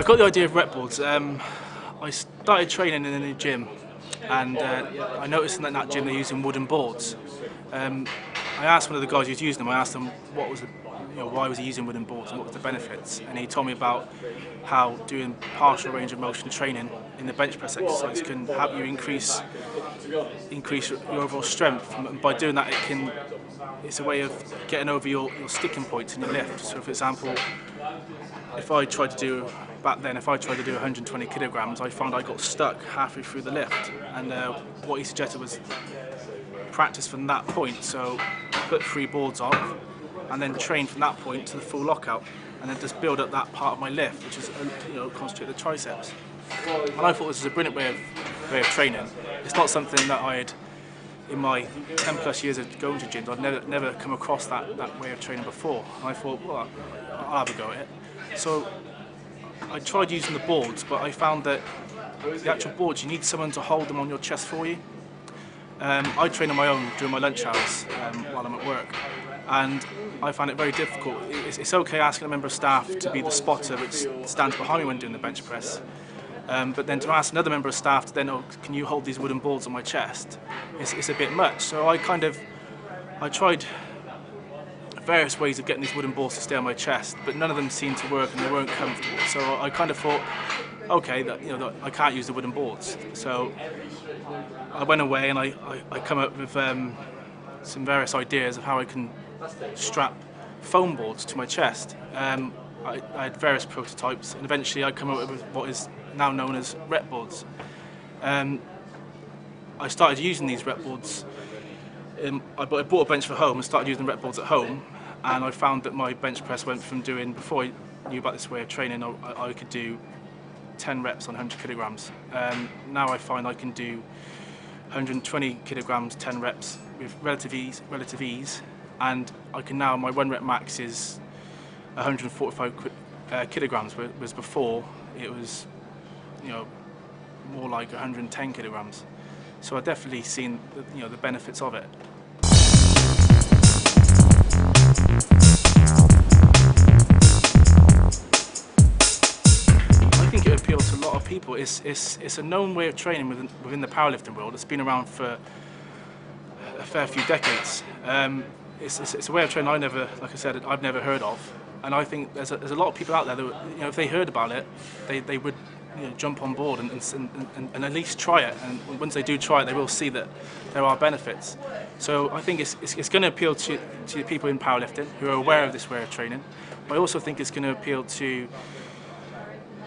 got the idea of Repboards. I started training in a gym, and I noticed that in that gym they're using wooden boards. I asked one of the guys who's using them. I asked him what was why was he using wooden boards and what was the benefits, and he told me about how doing partial range of motion training in the bench press exercise can help you increase your overall strength. And by doing that, it's a way of getting over your sticking points in your lift. So, for example, if I tried to do 120 kilograms, I found I got stuck halfway through the lift, and what he suggested was practice from that point. So put 3 boards on, and then train from that point to the full lockout, and then just build up that part of my lift, which is concentrate the triceps. And I thought this was a brilliant way of training. It's not something that I had in my 10 plus years of going to gyms. I'd never come across that way of training before. And I thought, well, I'll have a go at it. So I tried using the boards, but I found that the actual boards, you need someone to hold them on your chest for you. I train on my own during my lunch hours while I'm at work, and I find it very difficult. It's okay asking a member of staff to be the spotter which stands behind me when doing the bench press, but then to ask another member of staff to then, can you hold these wooden boards on my chest, it's a bit much. So I tried various ways of getting these wooden boards to stay on my chest, but none of them seemed to work and they weren't comfortable. So I kind of thought, okay, that I can't use the wooden boards. So I went away and I come up with some various ideas of how I can strap foam boards to my chest. I had various prototypes, and eventually I come up with what is now known as Repboards. I started using these Repboards. I bought a bench for home and started using Repboards at home, and I found that my bench press went from doing, before I knew about this way of training, I could do 10 reps on 100 kilograms. Now I find I can do 120 kilograms, 10 reps with relative ease, and I can now, my 1 rep max is 145 kilograms, whereas before it was more like 110 kilograms. So I've definitely seen the benefits of it. I think it appeals to a lot of people. It's a known way of training within the powerlifting world. It's been around for a fair few decades. It's a way of training I've never heard of, and I think there's a lot of people out there that if they heard about it, they would jump on board and at least try it. And once they do try it, they will see that there are benefits. So I think it's going to appeal to people in powerlifting who are aware of this way of training. But I also think it's going to appeal to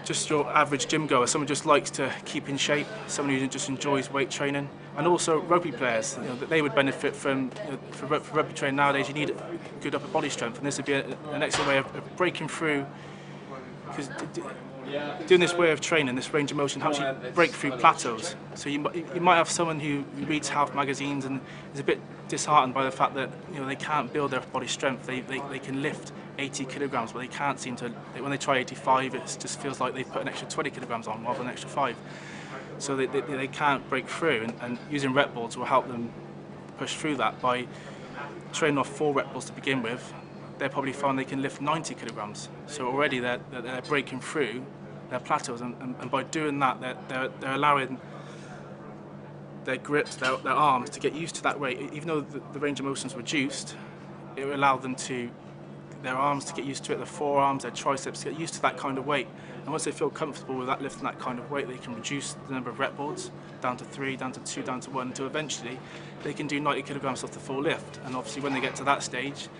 just your average gym goer, someone who just likes to keep in shape, someone who just enjoys weight training, and also rugby players. That they would benefit from. For rugby training nowadays, you need good upper body strength, and this would be an excellent way of breaking through. Because doing this way of training, this range of motion, helps you break through plateaus. So you might have someone who reads health magazines and is a bit disheartened by the fact that they can't build their body strength. They can lift 80 kilograms, but they can't seem to. When they try 85, it just feels like they've put an extra 20 kilograms on rather than an extra 5. So they can't break through, and using Repboards will help them push through that by training off 4 Repboards to begin with. They probably find they can lift 90 kilograms. So already they're breaking through their plateaus, and by doing that, they're allowing their grips, their arms to get used to that weight. Even though the range of motion is reduced, it will allow their arms to get used to it, their forearms, their triceps to get used to that kind of weight. And once they feel comfortable with that lifting that kind of weight, they can reduce the number of Repboards down to 3, down to 2, down to 1, until eventually they can do 90 kilograms off the full lift. And obviously when they get to that stage,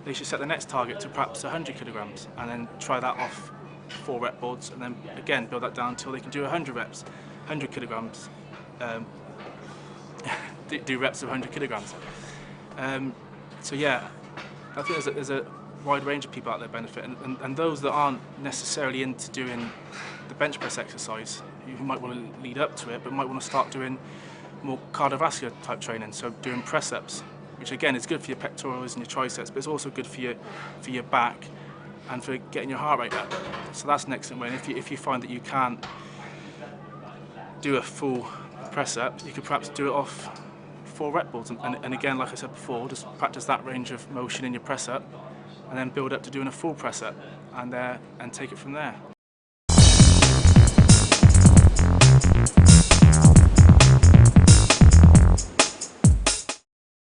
they should set the next target to perhaps 100 kilograms and then try that off 4 Repboards, and then again build that down until they can do 100 reps, 100 kilograms, do reps of 100 kilograms. So yeah, I think there's a wide range of people out there benefit, and those that aren't necessarily into doing the bench press exercise, who might want to lead up to it, but might want to start doing more cardiovascular type training, so doing press-ups, which again is good for your pectorals and your triceps, but it's also good for your back and for getting your heart rate up. So that's an excellent way. And if you find that you can't do a full press up, you could perhaps do it off 4 Repboards, and again, like I said before, just practice that range of motion in your press up, and then build up to doing a full press up, and take it from there. you.